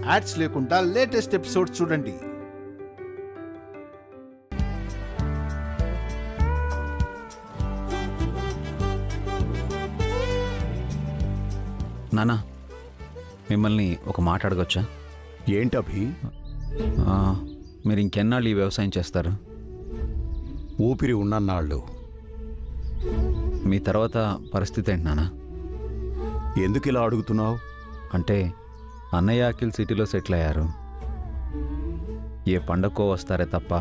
Ads లేకుండా latest episode చూడండి. నానా, మిమ్మల్ని ఒక మాట అడగొచ్చా? ఏంటభి? మీరు ఇంకెన్నాళ్ళు ఈ వ్యవసాయం చేస్తారు? ఊపిరి ఉన్నన్నాళ్ళు. మీ తర్వాత పరిస్థితి ఏంటి నానా? ఎందుకు ఇలా అడుగుతున్నావు? అంటే అన్నయ్య అఖిల్ సిటీలో సెటిల్ అయ్యారు. ఏ పండగకో వస్తారే తప్ప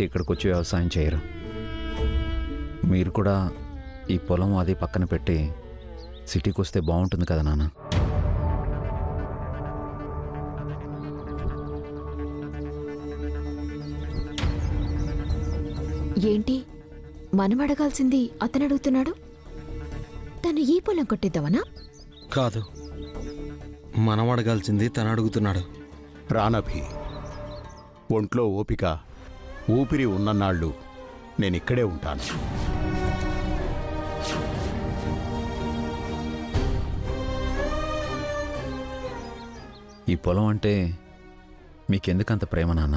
ఇక్కడికి వచ్చి వ్యవసాయం చేయరు. మీరు కూడా ఈ పొలం అది పక్కన పెట్టి సిటీకి వస్తే బాగుంటుంది కదా నాన్న. ఏంటి మనం అడగాల్సింది అతను అడుగుతున్నాడు? తను ఈ పొలం కొట్టిద్దామనా? కాదు, మనం అడగాల్సింది తను అడుగుతున్నాడు. రానభి, ఒంట్లో ఓపిక ఊపిరి ఉన్నన్నాళ్ళు నేనిక్కడే ఉంటాను. ఈ పొలం అంటే మీకెందుకంత ప్రేమ నాన్న?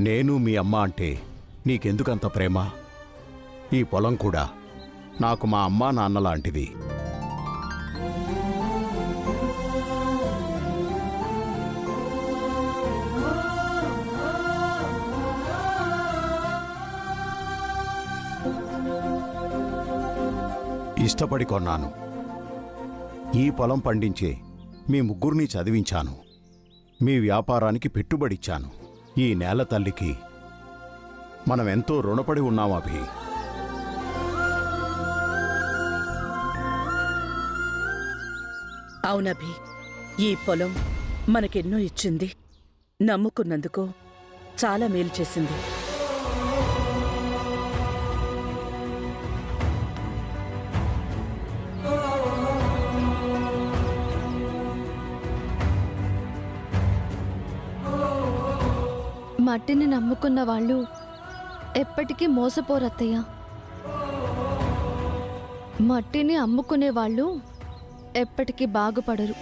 నేను మీ అమ్మ అంటే నీకెందుకంత ప్రేమ? ఈ పొలం కూడా నాకు మా అమ్మా నాన్న లాంటిది. ఇష్టపడి కొన్నాను. ఈ పొలం పండించే మీ ముగ్గురిని చదివించాను. మీ వ్యాపారానికి పెట్టుబడిచ్చాను. ఈ నేల తల్లికి మనమెంతో రుణపడి ఉన్నాం అభి. అవునభి, ఈ పొలం మనకెన్నో ఇచ్చింది. నమ్ముకున్నందుకు చాలా మేలు చేసింది. మట్టిని నమ్ముకున్న వాళ్ళు ఎప్పటికీ మోసపోరత్తయ్య. మట్టిని అమ్ముకునే వాళ్ళు ఎప్పటికీ బాగుపడరు.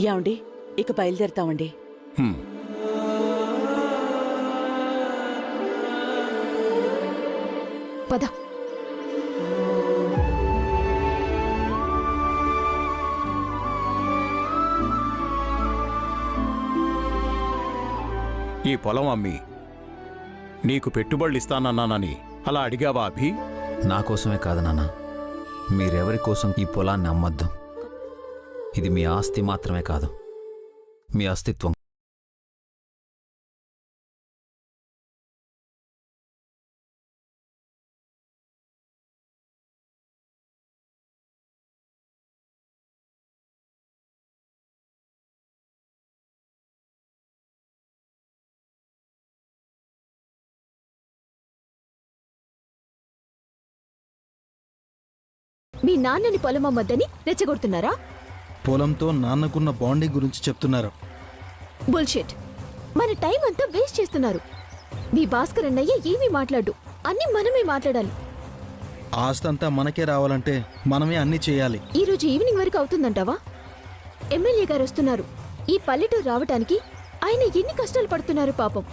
యాండి, ఇక బయలుదేరుతామండి. పద. ఈ పొలం అమ్మి నీకు పెట్టుబడులు ఇస్తానన్నానని అలా అడిగావా అభి? నా కోసమే కాదు నాన్న, మీరెవరి కోసం ఈ పొలాన్ని అమ్మొద్దు. ఇది మీ ఆస్తి మాత్రమే కాదు, మీ అస్తిత్వం. మీ నాన్నని పొలం అమ్మద్దని రెచ్చగొడుతున్నారా? పొలంతో నాన్నకున్న బాండింగ్ గురించి చెప్తున్నారు. బుల్షిట్. మన టైం అంతా వేస్ట్ చేస్తున్నారు. మీ భాస్కర్ అన్నయ్య ఏమీ మాట్లాడు, అన్ని మనమే మాట్లాడాలి. ఆస్తంతా మనకే రావాలంటే మనమే అన్ని చేయాలి. ఈ రోజు ఈవినింగ్ వరకు అవుతుందంటావా? ఎమ్మెల్యే గారు వస్తున్నారు. ఈ పల్లెటూరు రావటానికి ఆయన ఎన్ని కష్టాలు పడుతున్నారు పాపం.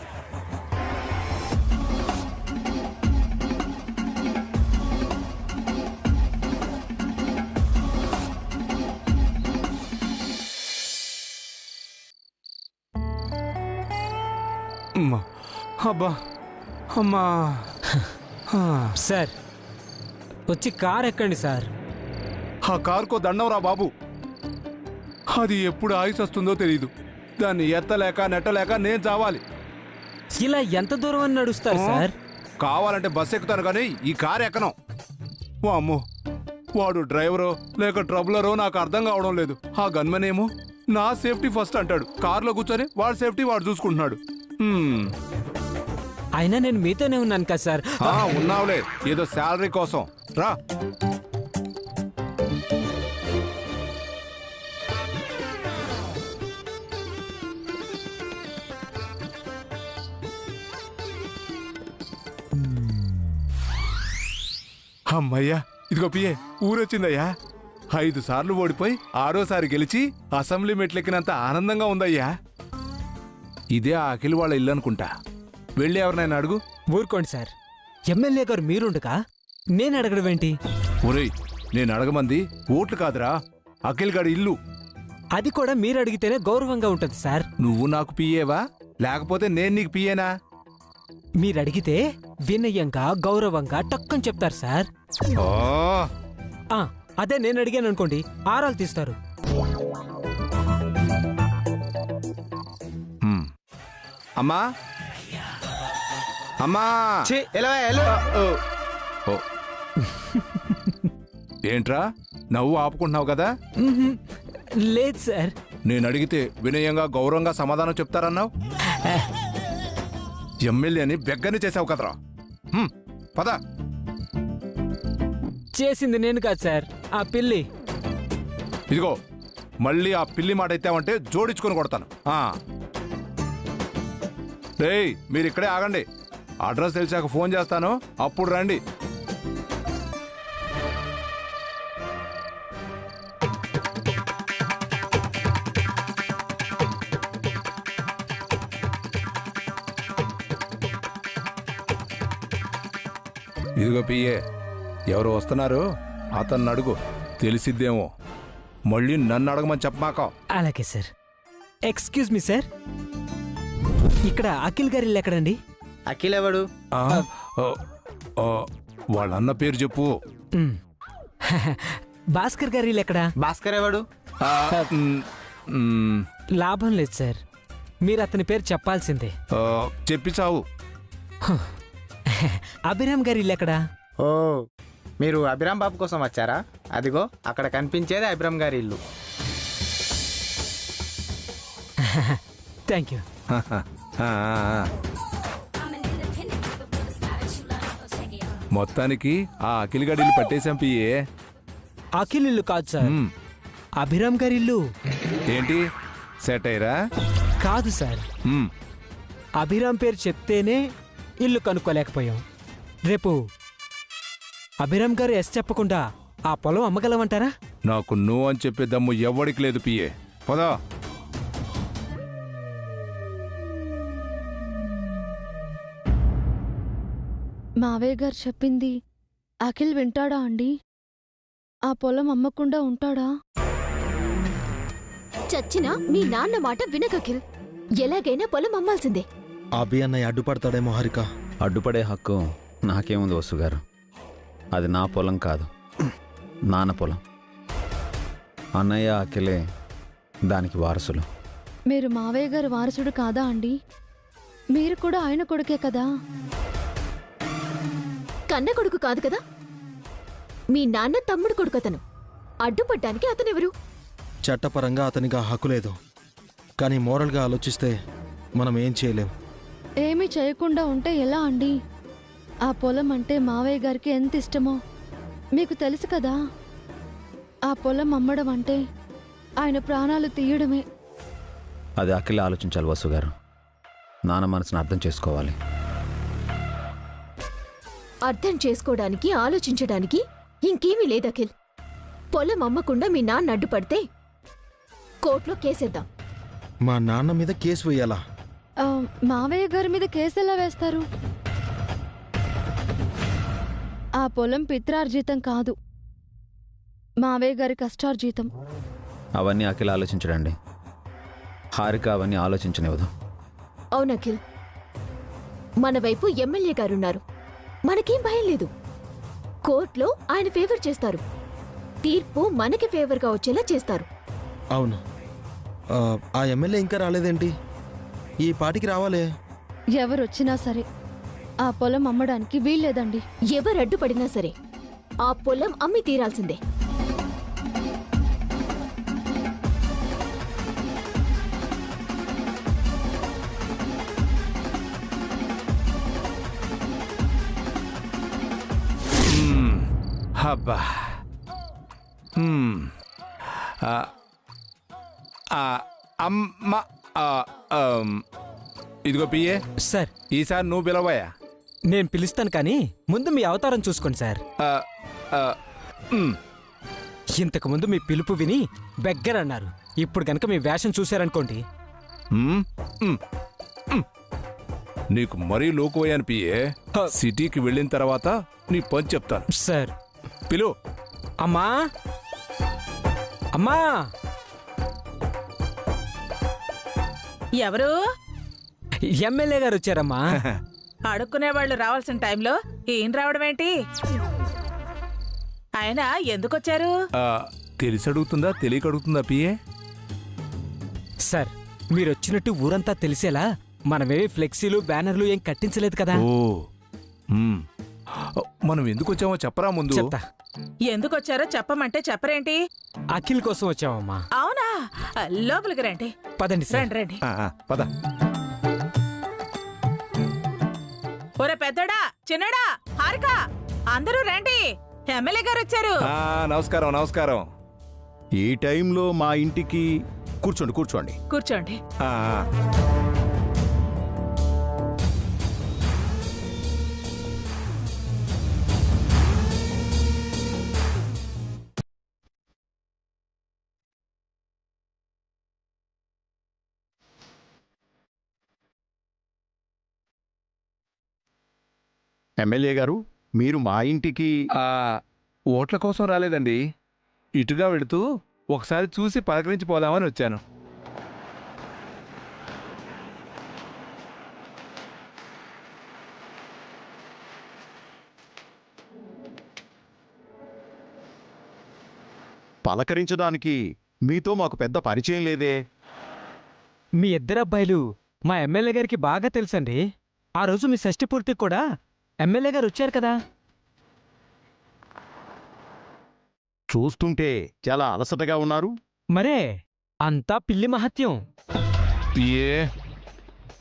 అబ్బా అమ్మా. సార్ వచ్చి కార్ ఎక్కండి సార్. ఆ కారుకో దండం రా బాబు. అది ఎప్పుడు ఆయుస్ వస్తుందో తెలీదు. దాన్ని ఎత్తలేక నెట్టలేక నేను చావాలి. ఇలా ఎంత దూరం అని నడుస్తారు సార్? కావాలంటే బస్ ఎక్కుతాను కానీ ఈ కారు ఎక్కను. అమ్మో, వాడు డ్రైవరో లేక ట్రబులరో నాకు అర్థం కావడం లేదు. ఆ గన్మెన్ ఏమో నా సేఫ్టీ ఫస్ట్ అంటాడు. కారులో కూర్చొని వాడి సేఫ్టీ వాడు చూసుకుంటున్నాడు. అయినా నేను మీతోనే ఉన్నాను కదా సార్. ఉన్నావులే, ఏదో శాలరీ కోసం రా. అమ్మయ్యా, ఇదిగో పిఏ, ఊరొచ్చిందయ్యా. 5 సార్లు ఓడిపోయి 6ఓసారి గెలిచి అసెంబ్లీ మెట్లెక్కినంత ఆనందంగా ఉందయ్యా. ఇదే ఆ అఖిల్ వాళ్ళ ఇల్లు అనుకుంటా. వెళ్ళి ఎవరినైనా అడుగు. ఊరుకోండి సార్, ఎమ్మెల్యే గారు మీరుండగా నేను అడగడం ఏంటి? ఒరేయ్, నేను అడగమంది ఓట్లు కాదురా, అఖిల్ గాడి ఇల్లు. అది కూడా మీరు అడిగితేనే గౌరవంగా ఉంటుంది సార్. నువ్వు నాకు పిఏవా, లేకపోతే నేను నీకు పిఏనా? మీరు అడిగితే వినయంగా గౌరవంగా టక్కని చెప్తారు సార్. ఓ, ఆ, అదే నేను అడిగాను అనుకోండి, ఆరాలు తీస్తారు. అమ్మా అమ్మా, ఓ, ఓ. ఏంట్రా నవ్వు ఆపుకుంటున్నావు కదా? మ్మ్హ్మ్. లేదు సార్. నేను అడిగితే వినయంగా గౌరవంగా సమాధానం చెప్తారన్నావు. ఎమ్మెల్యేని బెగ్గని చేసావు కదరా. పద. చేసింది నేను కాదు సార్, ఆ పిల్లి. ఇదిగో, మళ్ళీ ఆ పిల్లి మాట ఎత్తావంటే జోడించుకొని కొడతాను. రేయ్, మీరు ఇక్కడే ఆగండి. అడ్రస్ తెలిసాక ఫోన్ చేస్తాను, అప్పుడు రండి. ఇదిగో పిఏ, ఎవరు వస్తున్నారు, అతన్ని అడుగు, తెలిసిద్దేమో. మళ్ళీ నన్ను అడగమని చెప్పమాక. అలాగే సార్. ఎక్స్క్యూజ్ మీ సార్, ఇక్కడ అఖిల్ గారి ఇల్లు ఎక్కడండి? అఖిల్ ఎవడు? వాళ్ళన్న పేరు చెప్పు. భాస్కర్ గారి ఇల్లు ఎక్కడా? భాస్కర్ ఎవడు? లాభం లేదు సార్, మీరు అతని పేరు చెప్పాల్సిందే. చెప్పి చావు. అభిరామ్ గారి ఇల్లు ఎక్కడా? ఓ, మీరు అభిరామ్ బాబు కోసం వచ్చారా? అదిగో అక్కడ కనిపించేది అభిరామ్ గారి ఇల్లు. Thank you. మొత్తానికి ఆ అఖిల్ గడిలు పట్టేశాం పిఏ. అఖిల్ ఇల్లు కాదు సార్, అభిరామ్ గారి ఇల్లు. ఏంటి సెట్ అయ్యరా? కాదు సార్, అభిరామ్ పేరు చెప్తేనే ఇల్లు కనుక్కోలేకపోయాం. రేపు అభిరామ్ గారు ఎస్ చెప్పకుండా ఆ పొలం అమ్మగలమంటారా? నాకు నో అని చెప్పే దమ్ము ఎవడికి లేదు పిఏ. పదా. మావయ్య గారు చెప్పింది అఖిల్ వింటాడా అండి? ఆ పొలం అమ్మకుండా ఉంటాడా? చచ్చినా మీ నాన్న మాట వినకఖిల్. ఎలాగైనా పొలం అమ్మాల్సిందే. అభి అన్నయ్య అడ్డుపడతాడేమో హారిక. అడ్డుపడే హక్కు నాకేముంది వసుగారు. అది నా పొలం కాదు, నాన్న పొలం. అన్నయ్య అఖిలే దానికి వారసులు. మీరు మావయ్య గారు వారసుడు కాదా అండి? మీరు కూడా ఆయన కొడుకే కదా. కన్న కొడుకు కాదు కదా. మీ నాన్న తమ్ముడు కొడుకు అతను. అడ్డుపడ్డానికి అతనెవరు? చట్టపరంగా అతనికి ఆ హక్కు లేదు, కానీ మోరల్గా ఆలోచిస్తే మనం ఏం చేయలేం. ఏమీ చేయకుండా ఉంటే ఎలా అండి? ఆ పొలం అంటే మావయ్య గారికి ఎంత ఇష్టమో మీకు తెలుసు కదా. ఆ పొలం అమ్మడం అంటే ఆయన ప్రాణాలు తీయడమే. అది అఖిల్ ఆలోచించాలి వసుగారు. నాన్న మనసును అర్థం చేసుకోవాలి. అర్థం చేసుకోవడానికి ఆలోచించడానికి ఇంకేమీ లేదు అఖిల్. పొలం అమ్మకుండా మీ నాన్న అడ్డుపడితే కోర్టులో కేసేద్దాం. మా నాన్న మీద కేసు వేయాలా? మావయ్య గారి మీద కేసు ఎలా వేస్తారు? ఆ పొలం పిత్రార్జితం కాదు, మావయ్య గారి కష్టార్జితం. అవన్నీ అఖిల్ ఆలోచించడండి. హారిక అవన్నీ ఆలోచించనివ్వదు. అవునఖిల్, మన వైపు ఎమ్మెల్యే గారున్నారు. మనకేం భయం లేదు. కోర్టులో ఆయన ఫేవర్ చేస్తారు. తీర్పు మనకి ఫేవర్గా వచ్చేలా చేస్తారు. అవును. ఆ ఎమ్మెల్యే ఇంకా రాలేదేంటి? ఈ పాటికి రావాలే. ఎవరొచ్చినా సరే ఆ పొలం అమ్మడానికి వీల్లేదండి. ఎవరు అడ్డుపడినా సరే ఆ పొలం అమ్మి తీరాల్సిందే. అబ్బా, అమ్మ, ఇదిగో పిఏ, సార్ ఈసారి నువ్వు పిలవయా. నేను పిలుస్తాను, కానీ ముందు మీ అవతారం చూసుకోండి సార్. ఇంతకుముందు మీ పిలుపు విని బెగ్గర్ అన్నారు. ఇప్పుడు కనుక మీ వేషం చూశారనుకోండి. నీకు మరీ లోకువయ్యాను పిఏ. సిటీకి వెళ్ళిన తర్వాత నీ పని చెప్తాను. సార్ పిలు. అమ్మా అమ్మా. ఎవరు? ఎమ్మెల్యే గారు వచ్చారమ్మా. అడుక్కునే వాళ్ళు రావాల్సిన టైంలో ఈయన రావడం ఏంటి? ఆయన ఎందుకొచ్చారు? తెలిసి అడుగుతుందా తెలియక అడుగుతుందా పిఏ? సార్ మీరు వచ్చినట్టు ఊరంతా తెలిసేలా మనమేమి ఫ్లెక్సీలు బ్యానర్లు ఏం కట్టించలేదు కదా. ఓ మనం ఎందుకు వచ్చామో చెప్పరా ముందు. చెప్తా. ఎందుకొచ్చారో చెప్పమంటే చెప్పరేంటి? అఖిల్ కోసం వచ్చామమ్మా. అవునా? లోపలికి రండి. పదండి సార్. రండి రండి. పద. ఒరే పెద్దడా చిన్నడా హారిక అందరూ రండి, ఎమ్మెల్యే గారు వచ్చారు. నమస్కారం నమస్కారం. ఈ టైంలో మా ఇంటికి కూర్చోండి కూర్చోండి కూర్చోండి. ఎమ్మెల్యే గారు, మీరు మా ఇంటికి ఓట్ల కోసం రాలేదండి. ఇటుగా వెళుతూ ఒకసారి చూసి పలకరించిపోదామని వచ్చాను. పలకరించడానికి మీతో మాకు పెద్ద పరిచయం లేదే. మీ ఇద్దరు అబ్బాయిలు మా ఎమ్మెల్యే గారికి బాగా తెలుసండి. ఆ రోజు మీ షష్ఠి పూర్తికి కూడా ఎమ్మెల్యే గారు వచ్చారు కదా. చూస్తుంటే చాలా అలసటగా ఉన్నారు. మరే అంతా పిల్లి మహత్యం.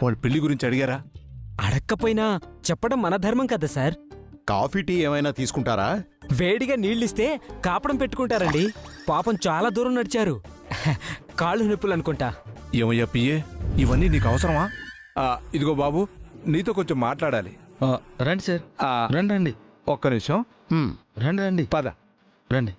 వాళ్ళు పెళ్లి గురించి అడిగారా? అడక్కపోయినా చెప్పడం మన ధర్మం కదా సార్. కాఫీ టీ ఏమైనా తీసుకుంటారా? వేడిగా నీళ్ళిస్తే కాపడం పెట్టుకుంటారండి. పాపం చాలా దూరం నడిచారు. కాళ్ళు నొప్పులు అనుకుంటా. ఏమయ్యా పిఏ, ఇవన్నీ నీకు అవసరమా? ఇదిగో బాబు, నీతో కొంచెం మాట్లాడాలి. రండి సార్. రండి రండి. ఒక్క నిమిషం. రండి రండి. పద. రండి.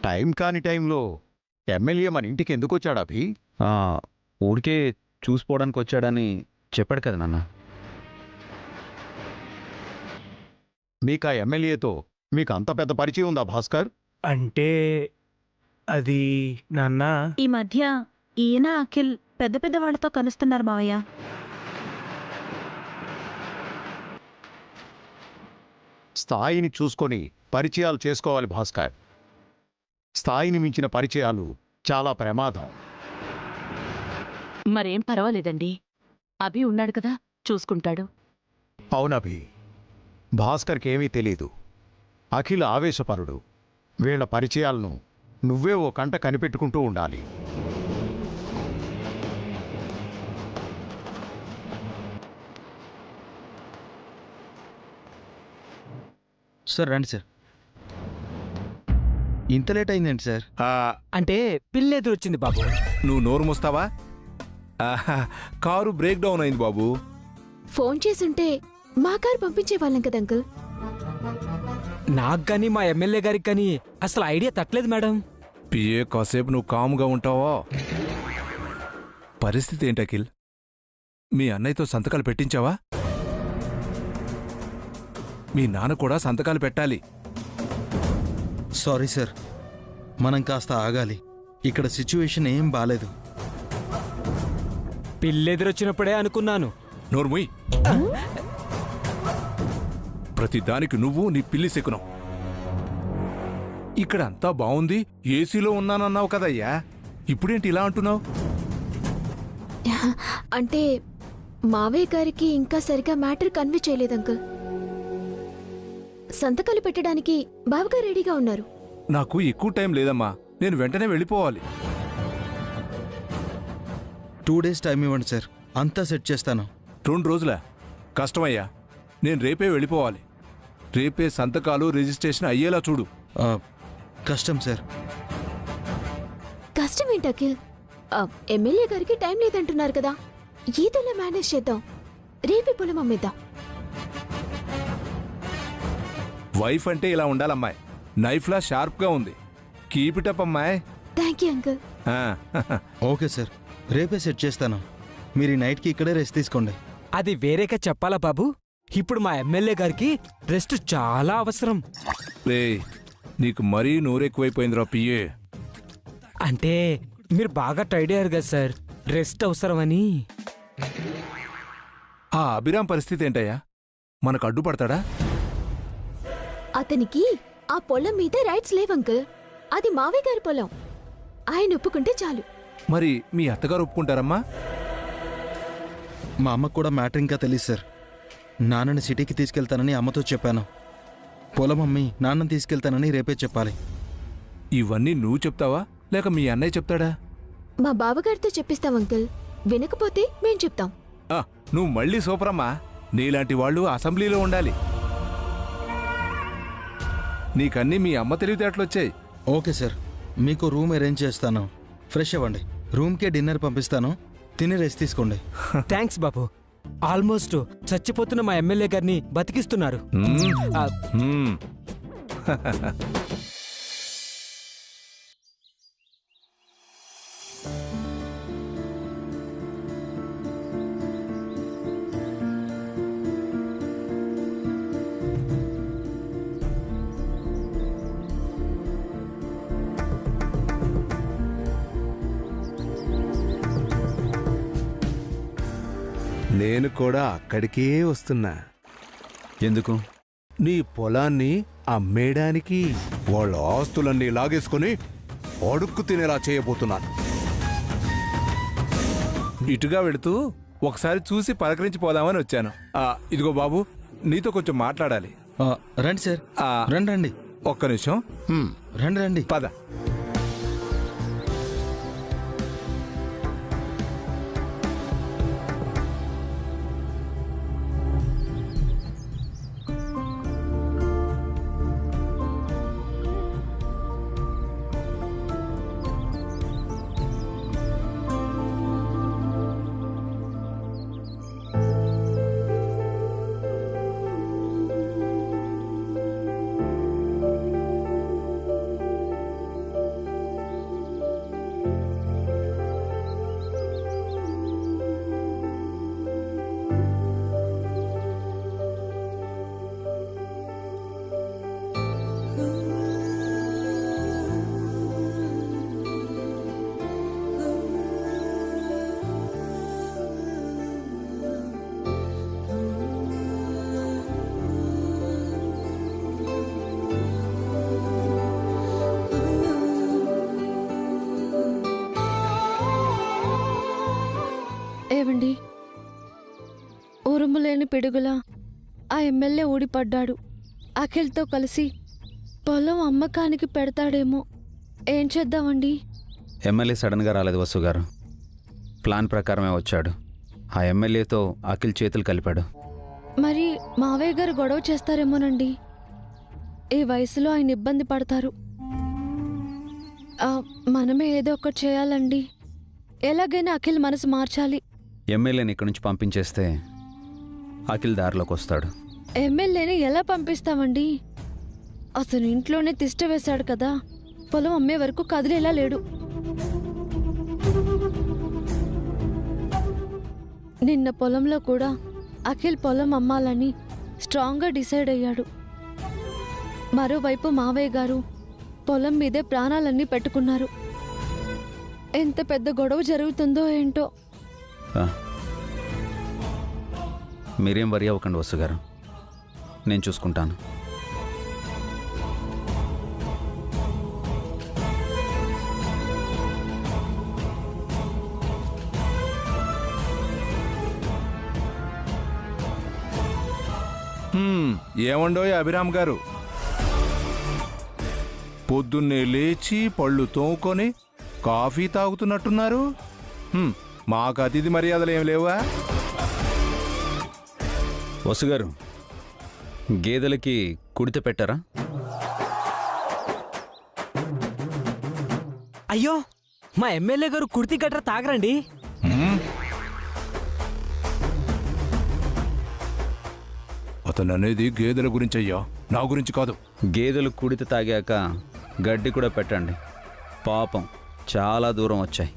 టైం కాని టైంలో ఎమ్మెల్యే మన ఇంటికి ఎందుకు వచ్చాడు అభి? ఊరికే చూసిపోవడానికి వచ్చాడని చెప్పాడు కదా నాన్న. మీకు ఆ ఎమ్మెల్యేతో మీకు అంత పెద్ద పరిచయం ఉందా భాస్కర్? అంటే అది నాన్న, ఈ మధ్య ఈయన అఖిల్ పెద్ద పెద్ద వాళ్ళతో కలుస్తున్నారు మావయ్య. స్థాయిని చూసుకొని పరిచయాలు చేసుకోవాలి భాస్కర్. స్థాయిని మించిన పరిచయాలు చాలా ప్రమాదం. మరేం పర్వాలేదండి, అభి ఉన్నాడు కదా, చూసుకుంటాడు. అవునభి, భాస్కర్కి ఏమీ తెలీదు. అఖిల్ ఆవేశపరుడు. వీళ్ల పరిచయాలను నువ్వే ఓ కంట కనిపెట్టుకుంటూ ఉండాలి. సార్ రండి సార్. ఇంత లేట్ అయిందండి సార్? అంటే పిల్లి ఎదురొచ్చింది బాబు. నువ్వు నోరు మూస్తావా? కారు బ్రేక్ డౌన్ అయింది బాబు. ఫోన్ చేసుంటే మా కారు పంపించే వాళ్ళం కదా అంకుల్. నాకు కానీ మా ఎమ్మెల్యే గారికి కానీ అసలు ఐడియా తట్టలేదు మేడం. పిఏ, కాసేపు నువ్వు కాముగా ఉంటావా? పరిస్థితి ఏంటి అఖిల్? మీ అన్నయ్యతో సంతకాలు పెట్టించావా? మీ నాన్న కూడా సంతకాలు పెట్టాలి. సారీ సార్, మనం కాస్త ఆగాలి. ఇక్కడ సిచ్యువేషన్ ఏం బాలేదు. పిల్లి ఎదురొచ్చినప్పుడే అనుకున్నాను. నోర్ముయ్. ప్రతిదానికి నువ్వు నీ పిల్లి శకునం. ఇక్కడ అంతా బావుంది, ఏసీలో ఉన్నానన్నావు కదయ్యా, ఇప్పుడేంటి ఇలా అంటున్నావు? అంటే మావయ్య గారికి ఇంకా సరిగా మ్యాటర్ కన్వే చేయలేదు అంకుల్. సంతకాలు పెట్టడానికి బావగారు రెడీగా ఉన్నారు. నాకు ఎక్కువ టైం లేదమ్మా, నేను వెంటనే వెళ్ళిపోవాలి. 2 days టైం ఇవ్వండి సార్, అంతా సెట్ చేస్తాను. 2 రోజులా? కష్టమయ్యా, నేను రేపే వెళ్ళిపోవాలి. రేపే సంతకాలు రిజిస్ట్రేషన్ అయ్యేలా చూడు. కష్టం సార్. కష్టం ఏంటి అఖిల్? ఎమ్మెల్యే గారికి టైం లేదంటున్నారు కదా, ఈదోలా మేనేజ్ చేద్దాం. రేపే పొలం అమ్మేద్దాం. వైఫ్ అంటే ఇలా ఉండాలమ్మాయి. నైఫ్లా షార్ప్గా ఉంది. కీప్ ఇట్ అప్ అమ్మాయి. Thank you uncle. Okay sir, రేపే సెట్ చేస్తాను. మీరు ఈ నైట్కి ఇక్కడే రెస్ట్ తీసుకోండి. అది వేరేగా చెప్పాలా బాబు? ఇప్పుడు మా ఎమ్మెల్యే గారికి రెస్ట్ చాలా అవసరం. రే, నీకు మరీ నూరెక్కువైపోయిందిరా పిఏ. అంటే మీరు బాగా టైర్డ్ అయ్యారు కదా సార్, రెస్ట్ అవసరమని. ఆ అభిరామ్ పరిస్థితి ఏంటయ్యా? మనకు అడ్డుపడతాడా? అతనికి ఆ పొలం మీద రైట్స్ లేవంకుల్. అది మావయ్య గారి పొలం. ఆయన ఒప్పుకుంటే చాలు. మరి మీ అత్తగారు ఒప్పుకుంటారమ్మా? మా అమ్మకు కూడా మ్యాటర్ ఇంకా తెలియదు సార్. నాన్నని సిటీకి తీసుకెళ్తానని అమ్మతో చెప్పాను. పొలం అమ్మి నాన్నని తీసుకెళ్తానని రేపే చెప్పాలి. ఇవన్నీ నువ్వు చెప్తావా లేక మీ అన్నయ్య చెప్తాడా? మా బావగారితో చెప్పిస్తాం అంకుల్. వినకపోతే మేం చెప్తాం. నువ్వు మళ్ళీ సూపరమ్మా. నీలాంటి వాళ్ళు అసెంబ్లీలో ఉండాలి. నీకన్నీ మీ అమ్మ తెలివితేటలొచ్చాయి. ఓకే సార్, మీకు రూమ్ అరేంజ్ చేస్తాను. ఫ్రెష్ అవ్వండి. రూమ్కే డిన్నర్ పంపిస్తాను. తిని రెస్ట్ తీసుకోండి. థ్యాంక్స్ బాబు. ఆల్మోస్ట్ చచ్చిపోతున్న మా ఎమ్మెల్యే గారిని బతికిస్తున్నారు. నేను కూడా అక్కడికే వస్తున్నా. ఎందుకు? నీ పొలాన్ని అమ్మేయడానికి. వాళ్ళ ఆస్తులన్నీ లాగేసుకుని అడుక్కు తినేలా చేయబోతున్నాను. ఇటుగా వెళుతూ ఒకసారి చూసి పలకరించి పోదామని వచ్చాను. ఇదిగో బాబు, నీతో కొంచెం మాట్లాడాలి. రండి సార్. రండి రండి. ఒక్క నిమిషం. రండి రండి. పద. ఏవండి, ఉరుములేని పిడుగులా ఆ ఎమ్మెల్యే ఊడిపడ్డాడు. అఖిల్తో కలిసి పొలం అమ్మకానికి పెడతాడేమో. ఏం చేద్దామండి? ఎమ్మెల్యే సడన్గా రాలేదు వసు గారు. ప్లాన్ ప్రకారమే వచ్చాడు. ఆ ఎమ్మెల్యేతో అఖిల్ చేతులు కలిపాడు. మరి మావయ్య గారు గొడవ చేస్తారేమోనండి. ఈ వయసులో ఆయన ఇబ్బంది పడతారు. మనమే ఏదో ఒకటి చేయాలండి. ఎలాగైనా అఖిల్ మనసు మార్చాలి. ఎమ్మెల్యేని ఇక్కడి నుంచి పంపించేస్తే అఖిల్ దారిలోకి వస్తాడు. ఎమ్మెల్యేని ఎలా పంపిస్తామండి? అసలు ఇంట్లోనే తిష్ట వేశాడు కదా. పొలం అమ్మే వరకు కదిలేలా లేడు. నిన్న పొలంలో కూడా అఖిల్ పొలం అమ్మాలని స్ట్రాంగ్గా డిసైడ్ అయ్యాడు. మరోవైపు మావయ్య గారు పొలం మీదే ప్రాణాలన్నీ పెట్టుకున్నారు. ఎంత పెద్ద గొడవ జరుగుతుందో ఏంటో. మీరేం వరి అవ్వకండి వసు గారు, నేను చూసుకుంటాను. ఏమండోయ్ అభిరామ్ గారు, పొద్దున్నే లేచి పళ్ళు తోముకొని కాఫీ తాగుతున్నట్టున్నారు. మాకు అతిథి మర్యాదలు ఏం లేవా? వసు గారు, గేదెలకి కుడితే పెట్టారా? అయ్యో, మా ఎమ్మెల్యే గారు కుర్తి గట్రా తాగరండి. అతను అనేది గేదెల గురించి అయ్యా, నా గురించి కాదు. గేదెలు కుడిత తాగాక గడ్డి కూడా పెట్టండి. పాపం చాలా దూరం వచ్చాయి.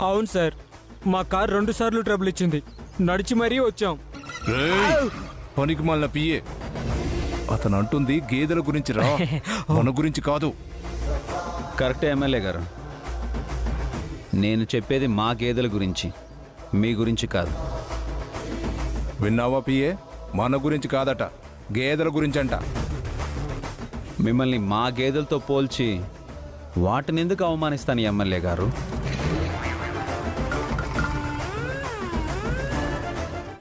అవును సార్, మా కార్ 2 సార్లు ట్రబుల్ ఇచ్చింది. నడిచి మరీ వచ్చాం. పనికి మళ్ళీ పియ్యే. అతను అంటుంది గేదెల గురించి రా, మన గురించి కాదు. కరెక్టే ఎమ్మెల్యే గారు, నేను చెప్పేది మా గేదెల గురించి, మీ గురించి కాదు. విన్నావా పియ్యే? మన గురించి కాదట, గేదెల గురించి అంట. మిమ్మల్ని మా గేదెలతో పోల్చి వాటిని ఎందుకు అవమానిస్తాను ఎమ్మెల్యే గారు?